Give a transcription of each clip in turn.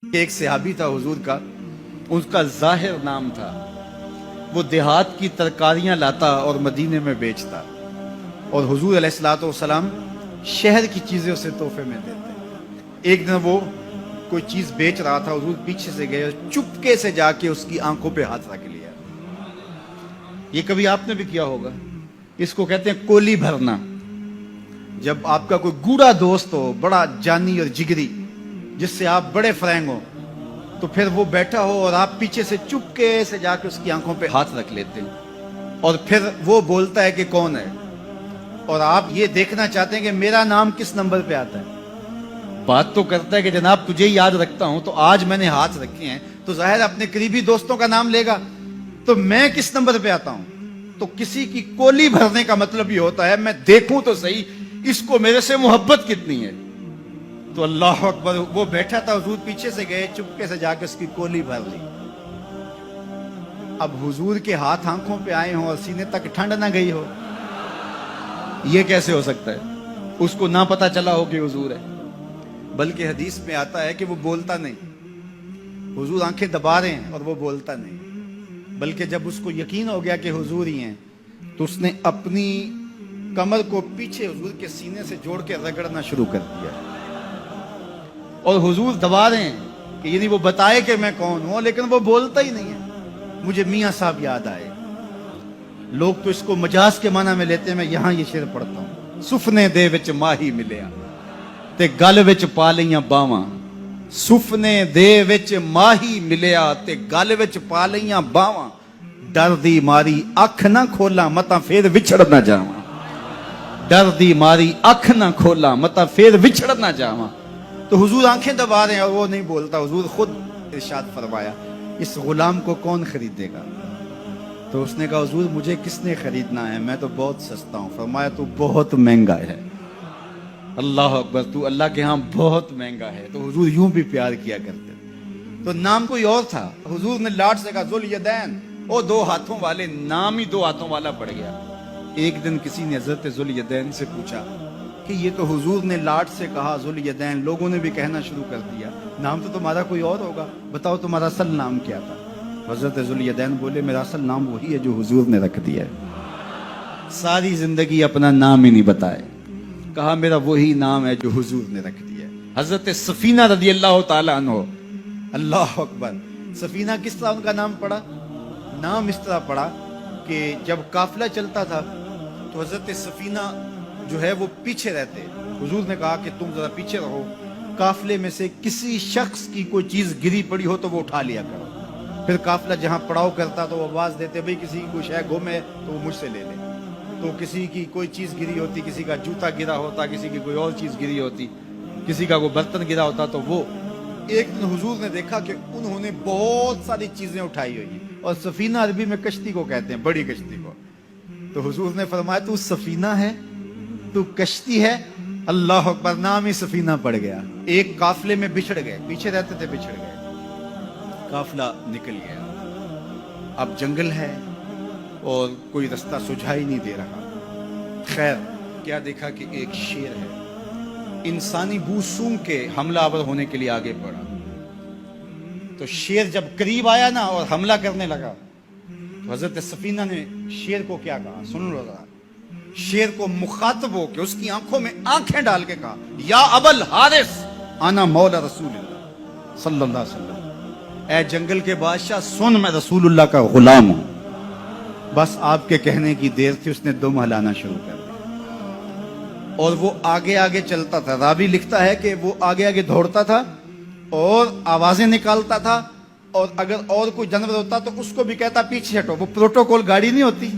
ایک صحابی تھا حضور کا، اس کا ظاہر نام تھا، وہ دیہات کی ترکاریاں لاتا اور مدینے میں بیچتا، اور حضور علیہ الصلوۃ والسلام شہر کی چیزیں اسے تحفے میں دیتے۔ ایک دن وہ کوئی چیز بیچ رہا تھا، حضور پیچھے سے گئے، چپکے سے جا کے اس کی آنکھوں پہ ہاتھ رکھ لیا۔ یہ کبھی آپ نے بھی کیا ہوگا، اس کو کہتے ہیں کولی بھرنا۔ جب آپ کا کوئی گوڑا دوست ہو، بڑا جانی اور جگری، جس سے آپ بڑے فرینگ ہو، تو پھر وہ بیٹھا ہو اور آپ پیچھے سے چپکے سے جا کے اس کی آنکھوں پہ ہاتھ رکھ لیتے ہیں، اور پھر وہ بولتا ہے کہ کون ہے، اور آپ یہ دیکھنا چاہتے ہیں کہ میرا نام کس نمبر پہ آتا ہے۔ بات تو کرتا ہے کہ جناب تجھے یاد رکھتا ہوں، تو آج میں نے ہاتھ رکھے ہیں، تو ظاہر اپنے قریبی دوستوں کا نام لے گا، تو میں کس نمبر پہ آتا ہوں۔ تو کسی کی کولی بھرنے کا مطلب یہ ہوتا ہے میں دیکھوں تو صحیح اس کو میرے سے محبت کتنی ہے۔ تو اللہ اکبر، وہ بیٹھا تھا، حضور پیچھے سے گئے، چپکے سے جا کے اس کی کولی بھر لی۔ اب حضور کے ہاتھ آنکھوں پہ آئے ہوں اور سینے تک ٹھنڈ نہ گئی ہو، یہ کیسے ہو سکتا ہے؟ اس کو نہ پتا چلا ہو کہ حضور ہے، بلکہ حدیث میں آتا ہے کہ وہ بولتا نہیں، حضور آنکھیں دبا رہے ہیں اور وہ بولتا نہیں، بلکہ جب اس کو یقین ہو گیا کہ حضور ہی ہیں، تو اس نے اپنی کمر کو پیچھے حضور کے سینے سے جوڑ کے رگڑنا شروع کر دیا، اور حضور دبا رہے ہیں کہ یعنی وہ بتائے کہ میں کون ہوں، لیکن وہ بولتا ہی نہیں ہے۔ مجھے میاں صاحب یاد آئے، لوگ تو اس کو مجاز کے معنی میں لیتے ہیں، میں یہاں یہ شعر پڑھتا ہوں۔ سفنے دے وچ ماہی ملیا تے گل وچ پا لیاں باواں، سفنے دے وچ ماہی ملیا تے گل وچ پا لیاں باواں، ڈر دی ماری اکھ نہ کھولاں متاں پھر وچھڑ نہ جاواں، ڈر دی ماری اکھ نہ کھولاں متاں پھر وچھڑ نہ جاواں۔ تو حضور آنکھیں دبا رہے ہیں اور وہ نہیں بولتا۔ حضور خود ارشاد فرمایا اس غلام کو کون خریدے گا؟ تو اس نے کہا حضور مجھے کس نے خریدنا ہے، میں تو بہت سستا ہوں۔ فرمایا تو بہت مہنگا ہے۔ اللہ اکبر، تو اللہ کے ہاں بہت مہنگا ہے۔ تو حضور یوں بھی پیار کیا کرتے تھے۔ تو نام کوئی اور تھا، حضور نے لاٹ سے کہا ذوالیدین، وہ دو ہاتھوں والے، نام ہی دو ہاتھوں والا پڑ گیا۔ ایک دن کسی نے حضرت ذوالیدین سے پوچھا کہ یہ تو حضور نے لاٹ سے کہا ذوالیدین، لوگوں نے بھی کہنا شروع کر دیا، نام تو تمہارا کوئی اور ہوگا، بتاؤ تمہارا اصل نام کیا تھا؟ حضرت ذوالیدین بولے میرا اصل نام وہی ہے جو حضور نے رکھ دیا ہے۔ ساری زندگی اپنا نام ہی نہیں بتائے، کہا میرا وہی نام ہے جو حضور نے رکھ دیا ہے۔ حضرت سفینہ رضی اللہ تعالیٰ عنہ، اللہ اکبر، سفینہ کس طرح ان کا نام پڑا؟ نام اس طرح پڑا کہ جب قافلہ چلتا تھا تو حضرت سفینہ جو ہے وہ پیچھے رہتے، حضور نے کہا کہ تم ذرا پیچھے رہو، قافلے میں سے کسی شخص کی کوئی چیز گری پڑی ہو تو وہ اٹھا لیا کرو۔ پھر قافلہ جہاں پڑاؤ کرتا تو وہ آواز دیتے بھئی کسی کی کوئی شے گم ہے تو وہ مجھ سے لے لے۔ تو کسی کی کوئی چیز گری ہوتی، کسی کا جوتا گرا ہوتا، کسی کی کوئی اور چیز گری ہوتی، کسی کا کوئی برتن گرا ہوتا، تو وہ ایک دن حضور نے دیکھا کہ انہوں نے بہت ساری چیزیں اٹھائی ہوئی، اور سفینہ عربی میں کشتی کو کہتے ہیں، بڑی کشتی کو۔ تو حضور نے فرمایا تو سفینہ ہے، تو کشتی ہے؟ اللہ اکبر، نام ہی سفینہ پڑ گیا۔ ایک قافلے میں بچھڑ گئے، پیچھے رہتے تھے، بچھڑ گئے، قافلہ نکل گیا۔ اب جنگل ہے اور کوئی رستہ سجھائی نہیں دے رہا۔ خیر کیا دیکھا کہ ایک شیر ہے، انسانی بو سونگ کے حملہ آور ہونے کے لیے آگے بڑھا۔ تو شیر جب قریب آیا نا اور حملہ کرنے لگا، تو حضرت سفینہ نے شیر کو کیا کہا، سن لو ذرا۔ شیر کو مخاطب ہو کے اس کی آنکھوں میں آنکھیں ڈال کے کہا یا ابل حارث انا مولا رسول اللہ صلی اللہ علیہ وسلم، اے جنگل کے بادشاہ سن، میں رسول اللہ کا غلام ہوں۔ بس آپ کے کہنے کی دیر تھی، اس نے دم ہلانا شروع کر دیا، اور وہ آگے آگے چلتا تھا۔ راوی لکھتا ہے کہ وہ آگے آگے دوڑتا تھا اور آوازیں نکالتا تھا، اور اگر اور کوئی جانور ہوتا تو اس کو بھی کہتا پیچھے ہٹو۔ وہ پروٹوکول گاڑی نہیں ہوتی،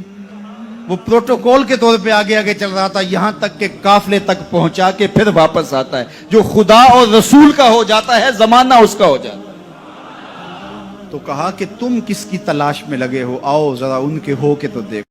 وہ پروٹوکول کے طور پہ آگے آگے چل رہا تھا، یہاں تک کہ قافلے تک پہنچا کے پھر واپس آتا ہے۔ جو خدا اور رسول کا ہو جاتا ہے، زمانہ اس کا ہو جاتا ہے۔ تو کہا کہ تم کس کی تلاش میں لگے ہو، آؤ ذرا ان کے ہو کے تو دیکھو۔